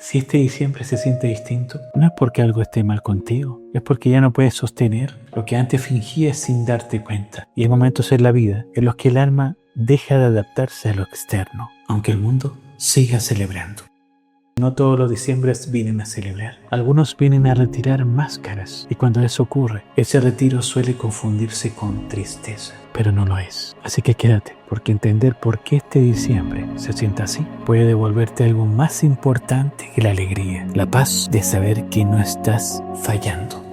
Si este diciembre se siente distinto, no es porque algo esté mal contigo, es porque ya no puedes sostener lo que antes fingías sin darte cuenta. Y hay momentos en la vida en los que el alma deja de adaptarse a lo externo, aunque el mundo siga celebrando. No todos los diciembres vienen a celebrar. Algunos vienen a retirar máscaras y cuando eso ocurre, ese retiro suele confundirse con tristeza, pero no lo es. Así que quédate, porque entender por qué este diciembre se sienta así puede devolverte algo más importante que la alegría, la paz de saber que no estás fallando.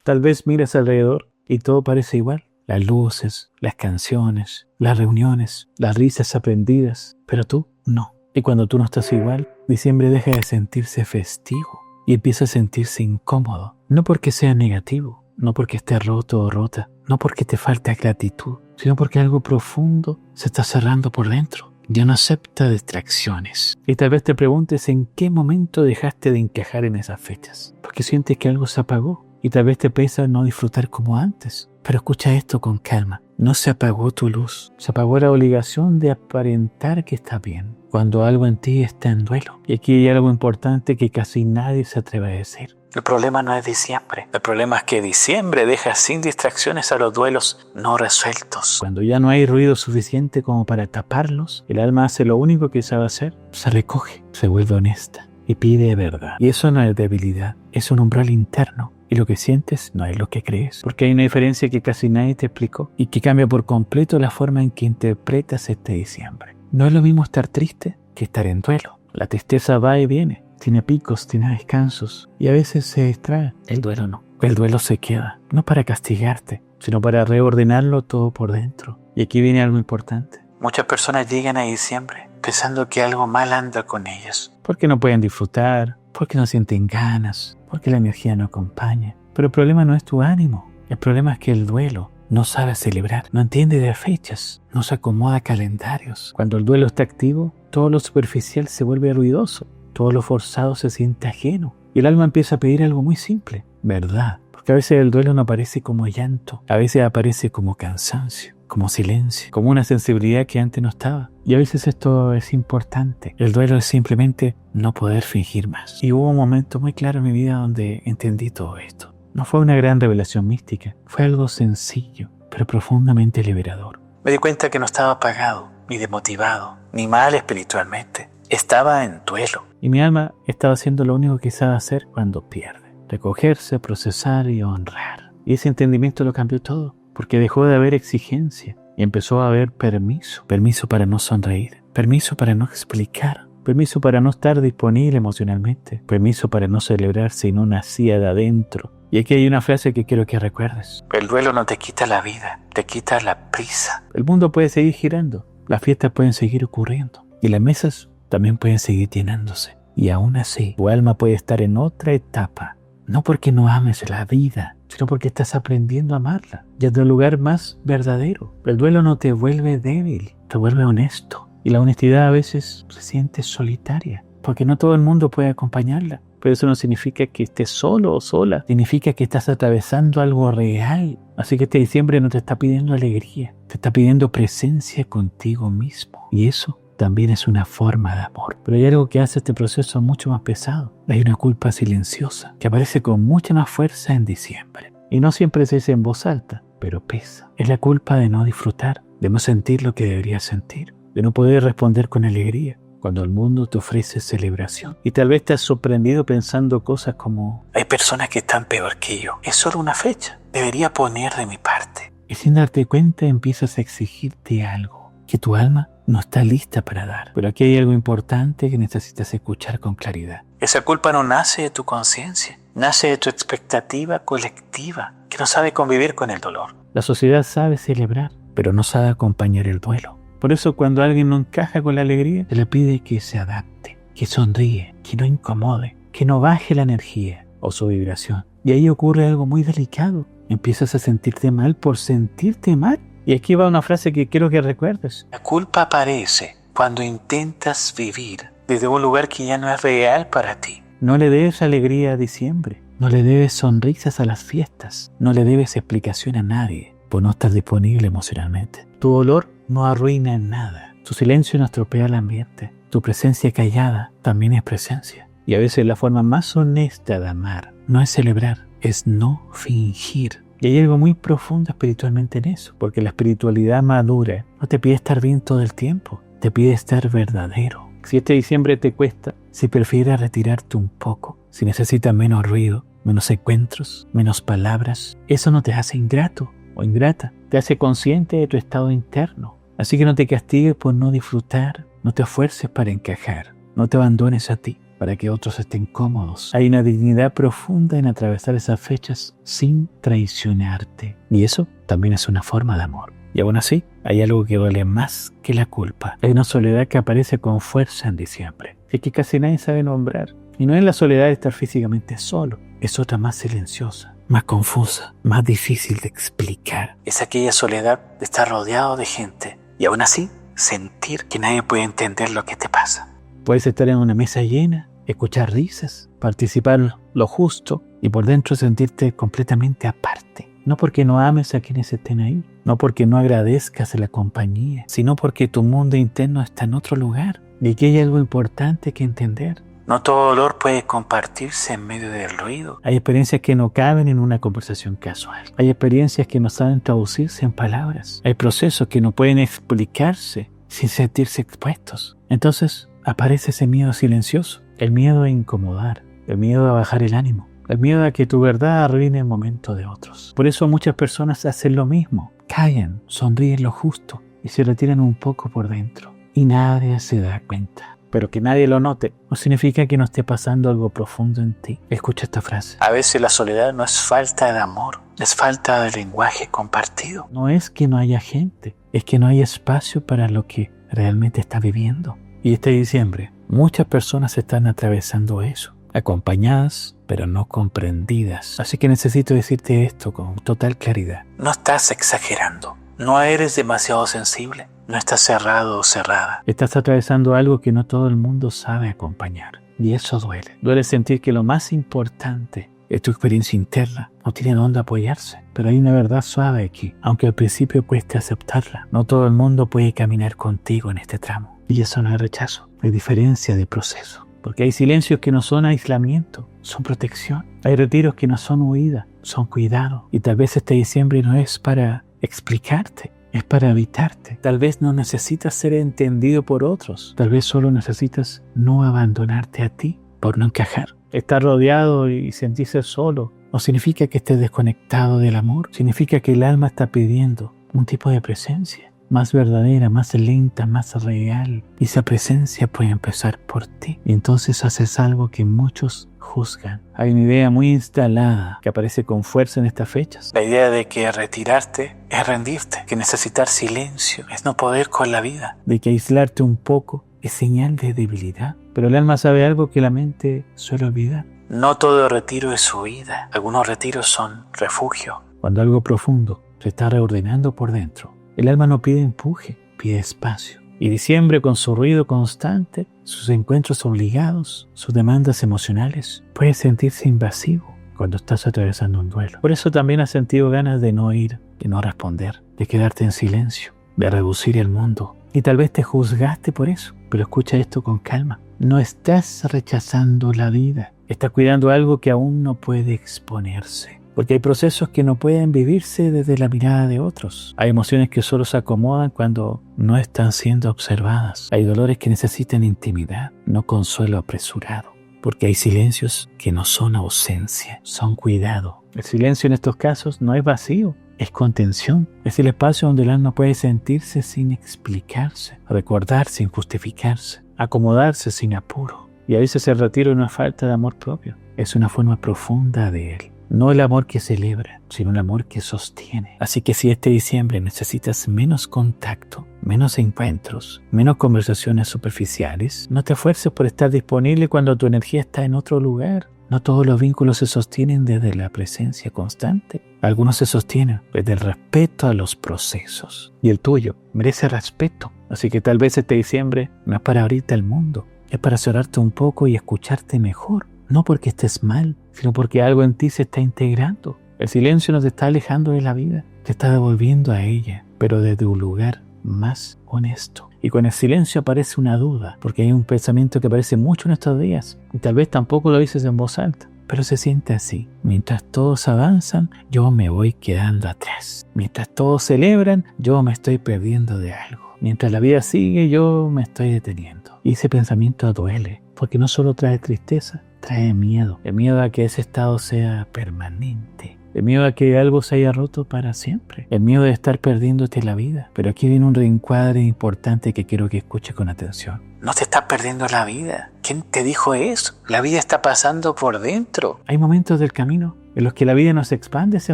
Tal vez miras alrededor y todo parece igual. Las luces, las canciones, las reuniones, las risas aprendidas, pero tú no. Y cuando tú no estás igual, diciembre deja de sentirse festivo y empieza a sentirse incómodo. No porque sea negativo, no porque esté roto o rota, no porque te falte gratitud, sino porque algo profundo se está cerrando por dentro. Ya no acepta distracciones. Y tal vez te preguntes en qué momento dejaste de encajar en esas fechas. Porque sientes que algo se apagó y tal vez te pesa no disfrutar como antes. Pero escucha esto con calma. No se apagó tu luz, se apagó la obligación de aparentar que está bien, cuando algo en ti está en duelo. Y aquí hay algo importante que casi nadie se atreve a decir. El problema no es diciembre. El problema es que diciembre deja sin distracciones a los duelos no resueltos. Cuando ya no hay ruido suficiente como para taparlos, el alma hace lo único que sabe hacer. Se recoge, se vuelve honesta y pide verdad. Y eso no es debilidad, es un umbral interno. Y lo que sientes no es lo que crees. Porque hay una diferencia que casi nadie te explicó y que cambia por completo la forma en que interpretas este diciembre. No es lo mismo estar triste que estar en duelo. La tristeza va y viene, tiene picos, tiene descansos y a veces se distrae. El duelo no. El duelo se queda, no para castigarte, sino para reordenarlo todo por dentro. Y aquí viene algo importante. Muchas personas llegan a diciembre pensando que algo mal anda con ellas. Porque no pueden disfrutar, porque no sienten ganas, porque la energía no acompaña. Pero el problema no es tu ánimo. El problema es que el duelo no sabe celebrar, no entiende de fechas, no se acomoda a calendarios. Cuando el duelo está activo, todo lo superficial se vuelve ruidoso, todo lo forzado se siente ajeno. Y el alma empieza a pedir algo muy simple, verdad. Porque a veces el duelo no aparece como llanto, a veces aparece como cansancio, como silencio, como una sensibilidad que antes no estaba. Y a veces esto es importante. El duelo es simplemente no poder fingir más. Y hubo un momento muy claro en mi vida donde entendí todo esto. No fue una gran revelación mística, fue algo sencillo, pero profundamente liberador. Me di cuenta que no estaba apagado, ni desmotivado, ni mal espiritualmente. Estaba en duelo. Y mi alma estaba haciendo lo único que sabe hacer cuando pierde. Recogerse, procesar y honrar. Y ese entendimiento lo cambió todo. Porque dejó de haber exigencia y empezó a haber permiso. Permiso para no sonreír, permiso para no explicar, permiso para no estar disponible emocionalmente, permiso para no celebrar si no nacía de adentro. Y aquí hay una frase que quiero que recuerdes. El duelo no te quita la vida, te quita la prisa. El mundo puede seguir girando, las fiestas pueden seguir ocurriendo y las mesas también pueden seguir llenándose. Y aún así, tu alma puede estar en otra etapa. No porque no ames la vida, sino porque estás aprendiendo a amarla, desde un lugar más verdadero. El duelo no te vuelve débil, te vuelve honesto. Y la honestidad a veces se siente solitaria, porque no todo el mundo puede acompañarla. Pero eso no significa que estés solo o sola, significa que estás atravesando algo real. Así que este diciembre no te está pidiendo alegría, te está pidiendo presencia contigo mismo. Y eso también es una forma de amor. Pero hay algo que hace este proceso mucho más pesado. Hay una culpa silenciosa que aparece con mucha más fuerza en diciembre. Y no siempre se dice en voz alta, pero pesa. Es la culpa de no disfrutar, de no sentir lo que deberías sentir, de no poder responder con alegría cuando el mundo te ofrece celebración. Y tal vez te has sorprendido pensando cosas como: hay personas que están peor que yo. Es solo una fecha. Debería poner de mi parte. Y sin darte cuenta empiezas a exigirte algo que tu alma no está lista para dar. Pero aquí hay algo importante que necesitas escuchar con claridad. Esa culpa no nace de tu conciencia, nace de tu expectativa colectiva, que no sabe convivir con el dolor. La sociedad sabe celebrar, pero no sabe acompañar el duelo. Por eso cuando alguien no encaja con la alegría, se le pide que se adapte, que sonríe, que no incomode, que no baje la energía o su vibración. Y ahí ocurre algo muy delicado. Empiezas a sentirte mal por sentirte mal. Y aquí va una frase que quiero que recuerdes. La culpa aparece cuando intentas vivir desde un lugar que ya no es real para ti. No le debes alegría a diciembre, no le debes sonrisas a las fiestas, no le debes explicación a nadie por no estar disponible emocionalmente. Tu dolor no arruina nada, Tu silencio no estropea el ambiente. Tu presencia callada también es presencia. Y a veces la forma más honesta de amar no es celebrar, es no fingir. Y hay algo muy profundo espiritualmente en eso, porque la espiritualidad madura no te pide estar bien todo el tiempo, te pide estar verdadero. Si este diciembre te cuesta, si prefieres retirarte un poco, si necesitas menos ruido, menos encuentros, menos palabras, eso no te hace ingrato o ingrata, te hace consciente de tu estado interno. Así que no te castigues por no disfrutar, no te esfuerces para encajar, no te abandones a ti para que otros estén cómodos. Hay una dignidad profunda en atravesar esas fechas sin traicionarte. Y eso también es una forma de amor. Y aún así, hay algo que duele más que la culpa. Hay una soledad que aparece con fuerza en diciembre, y que casi nadie sabe nombrar. Y no es la soledad de estar físicamente solo, es otra más silenciosa, más confusa, más difícil de explicar. Es aquella soledad de estar rodeado de gente y aún así sentir que nadie puede entender lo que te pasa. Puedes estar en una mesa llena, escuchar risas, participar lo justo y por dentro sentirte completamente aparte. No porque no ames a quienes estén ahí, no porque no agradezcas la compañía, sino porque tu mundo interno está en otro lugar. Y aquí hay algo importante que entender. No todo dolor puede compartirse en medio del ruido. Hay experiencias que no caben en una conversación casual. Hay experiencias que no saben traducirse en palabras. Hay procesos que no pueden explicarse sin sentirse expuestos. Entonces aparece ese miedo silencioso, el miedo a incomodar, el miedo a bajar el ánimo, el miedo a que tu verdad arruine el momento de otros. Por eso muchas personas hacen lo mismo, callan, sonríen lo justo y se retiran un poco por dentro. Y nadie se da cuenta. Pero que nadie lo note no significa que no esté pasando algo profundo en ti. Escucha esta frase. A veces la soledad no es falta de amor, es falta de lenguaje compartido. No es que no haya gente, es que no hay espacio para lo que realmente estás viviendo. Y este diciembre, muchas personas están atravesando eso, acompañadas, pero no comprendidas. Así que necesito decirte esto con total claridad. No estás exagerando, no eres demasiado sensible. No estás cerrado o cerrada. Estás atravesando algo que no todo el mundo sabe acompañar. Y eso duele. Duele sentir que lo más importante es tu experiencia interna. No tiene dónde apoyarse. Pero hay una verdad suave aquí. Aunque al principio cueste aceptarla. No todo el mundo puede caminar contigo en este tramo. Y eso no es rechazo. Es diferencia de proceso. Porque hay silencios que no son aislamiento. Son protección. Hay retiros que no son huida. Son cuidado. Y tal vez este diciembre no es para explicarte. Es para habitarte. Tal vez no necesitas ser entendido por otros. Tal vez solo necesitas no abandonarte a ti por no encajar. Estar rodeado y sentirse solo no significa que estés desconectado del amor. Significa que el alma está pidiendo un tipo de presencia más verdadera, más lenta, más real. Y esa presencia puede empezar por ti. Y entonces haces algo que muchos juzgan. Hay una idea muy instalada que aparece con fuerza en estas fechas. La idea de que retirarte es rendirte, que necesitar silencio es no poder con la vida, de que aislarte un poco es señal de debilidad. Pero el alma sabe algo que la mente suele olvidar. No todo retiro es huida. Algunos retiros son refugio. Cuando algo profundo se está reordenando por dentro, el alma no pide empuje, pide espacio. Y diciembre, con su ruido constante, sus encuentros obligados, sus demandas emocionales, puede sentirse invasivo cuando estás atravesando un duelo. Por eso también has sentido ganas de no ir, de no responder, de quedarte en silencio, de reducir el mundo. Y tal vez te juzgaste por eso, pero escucha esto con calma. No estás rechazando la vida, estás cuidando algo que aún no puede exponerse. Porque hay procesos que no pueden vivirse desde la mirada de otros. Hay emociones que solo se acomodan cuando no están siendo observadas. Hay dolores que necesitan intimidad, no consuelo apresurado. Porque hay silencios que no son ausencia, son cuidado. El silencio en estos casos no es vacío, es contención. Es el espacio donde el alma puede sentirse sin explicarse, recordar sin justificarse, acomodarse sin apuro. Y a veces el retiro no es falta de amor propio, es una forma profunda de él. No el amor que celebra, sino el amor que sostiene. Así que si este diciembre necesitas menos contacto, menos encuentros, menos conversaciones superficiales, no te esfuerces por estar disponible cuando tu energía está en otro lugar. No todos los vínculos se sostienen desde la presencia constante. Algunos se sostienen desde el respeto a los procesos. Y el tuyo merece respeto. Así que tal vez este diciembre no es para abrirte al mundo, es para cerrarte un poco y escucharte mejor. No porque estés mal, sino porque algo en ti se está integrando. El silencio no te está alejando de la vida, te está devolviendo a ella, pero desde un lugar más honesto. Y con el silencio aparece una duda, porque hay un pensamiento que aparece mucho en estos días, y tal vez tampoco lo dices en voz alta, pero se siente así. Mientras todos avanzan, yo me voy quedando atrás. Mientras todos celebran, yo me estoy perdiendo de algo. Mientras la vida sigue, yo me estoy deteniendo. Y ese pensamiento duele, porque no solo trae tristeza, trae miedo. El miedo a que ese estado sea permanente. El miedo a que algo se haya roto para siempre. El miedo de estar perdiéndote la vida. Pero aquí viene un reencuadre importante que quiero que escuches con atención. No te estás perdiendo la vida. ¿Quién te dijo eso? La vida está pasando por dentro. Hay momentos del camino en los que la vida no se expande hacia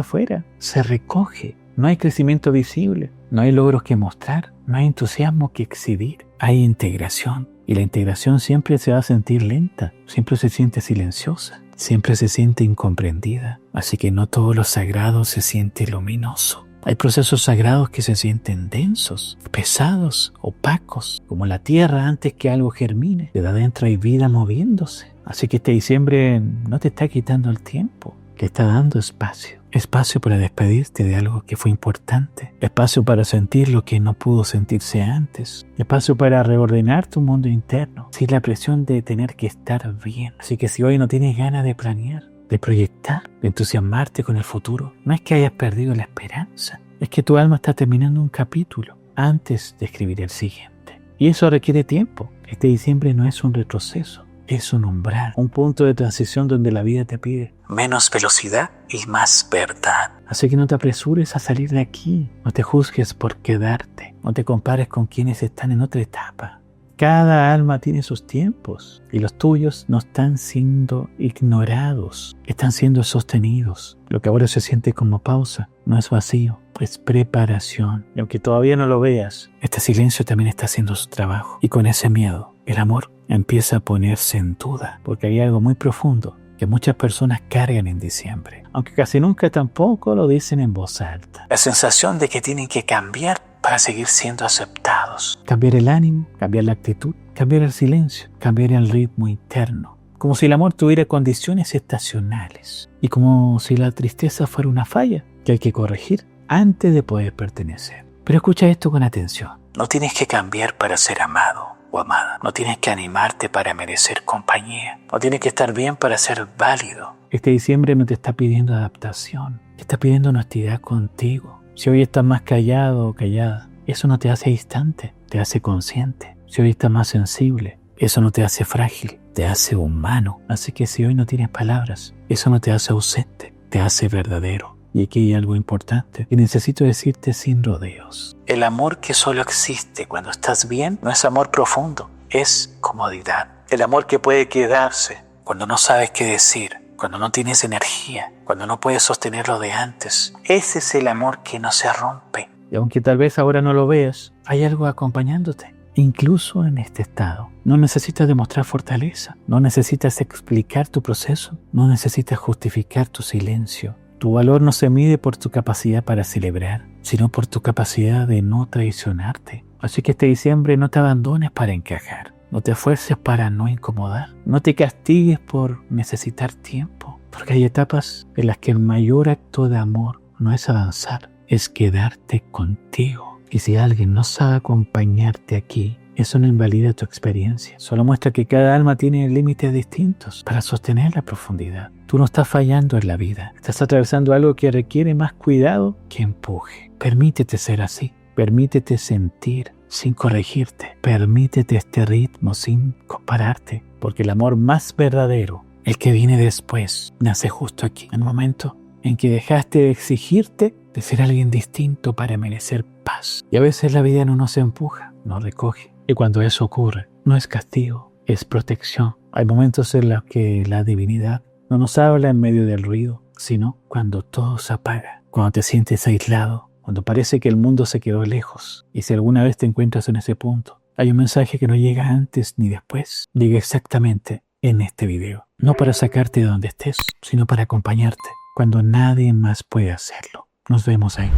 afuera, se recoge. No hay crecimiento visible, no hay logros que mostrar, no hay entusiasmo que exhibir. Hay integración. Y la integración siempre se va a sentir lenta, siempre se siente silenciosa, siempre se siente incomprendida. Así que no todo lo sagrado se siente luminoso. Hay procesos sagrados que se sienten densos, pesados, opacos, como la tierra antes que algo germine. De adentro hay vida moviéndose. Así que este diciembre no te está quitando el tiempo, te está dando espacio. Espacio para despedirte de algo que fue importante. Espacio para sentir lo que no pudo sentirse antes. Espacio para reordenar tu mundo interno, sin la presión de tener que estar bien. Así que si hoy no tienes ganas de planear, de proyectar, de entusiasmarte con el futuro, no es que hayas perdido la esperanza, es que tu alma está terminando un capítulo antes de escribir el siguiente. Y eso requiere tiempo. Este diciembre no es un retroceso, es un umbral, un punto de transición donde la vida te pide menos velocidad y más verdad. Así que no te apresures a salir de aquí, no te juzgues por quedarte, no te compares con quienes están en otra etapa. Cada alma tiene sus tiempos y los tuyos no están siendo ignorados, están siendo sostenidos. Lo que ahora se siente como pausa no es vacío, es preparación. Y aunque todavía no lo veas, este silencio también está haciendo su trabajo. Y con ese miedo, el amor empieza a ponerse en duda, porque hay algo muy profundo que muchas personas cargan en diciembre, aunque casi nunca tampoco lo dicen en voz alta. La sensación de que tienen que cambiar para seguir siendo aceptados. Cambiar el ánimo, cambiar la actitud, cambiar el silencio, cambiar el ritmo interno. Como si el amor tuviera condiciones estacionales y como si la tristeza fuera una falla que hay que corregir antes de poder pertenecer. Pero escucha esto con atención. No tienes que cambiar para ser amado o amada. No tienes que animarte para merecer compañía. No tienes que estar bien para ser válido. Este diciembre no te está pidiendo adaptación, te está pidiendo honestidad contigo. Si hoy estás más callado o callada, eso no te hace distante, te hace consciente. Si hoy estás más sensible, eso no te hace frágil, te hace humano. Así que si hoy no tienes palabras, eso no te hace ausente, te hace verdadero. Y aquí hay algo importante que necesito decirte sin rodeos. El amor que solo existe cuando estás bien no es amor profundo, es comodidad. El amor que puede quedarse cuando no sabes qué decir, cuando no tienes energía, cuando no puedes sostener lo de antes. Ese es el amor que no se rompe. Y aunque tal vez ahora no lo veas, hay algo acompañándote. Incluso en este estado. No necesitas demostrar fortaleza, no necesitas explicar tu proceso, no necesitas justificar tu silencio. Tu valor no se mide por tu capacidad para celebrar, sino por tu capacidad de no traicionarte. Así que este diciembre no te abandones para encajar, no te esfuerces para no incomodar, no te castigues por necesitar tiempo, porque hay etapas en las que el mayor acto de amor no es avanzar, es quedarte contigo. Y si alguien no sabe acompañarte aquí, eso no invalida tu experiencia, solo muestra que cada alma tiene límites distintos para sostener la profundidad. Tú no estás fallando en la vida, estás atravesando algo que requiere más cuidado que empuje. Permítete ser así, permítete sentir sin corregirte, permítete este ritmo sin compararte, porque el amor más verdadero, el que viene después, nace justo aquí, en el momento en que dejaste de exigirte de ser alguien distinto para merecer paz. Y a veces la vida no nos empuja, nos recoge. Y cuando eso ocurre, no es castigo, es protección. Hay momentos en los que la divinidad no nos habla en medio del ruido, sino cuando todo se apaga, cuando te sientes aislado, cuando parece que el mundo se quedó lejos. Y si alguna vez te encuentras en ese punto, hay un mensaje que no llega antes ni después, llega exactamente en este video. No para sacarte de donde estés, sino para acompañarte cuando nadie más puede hacerlo. Nos vemos ahí.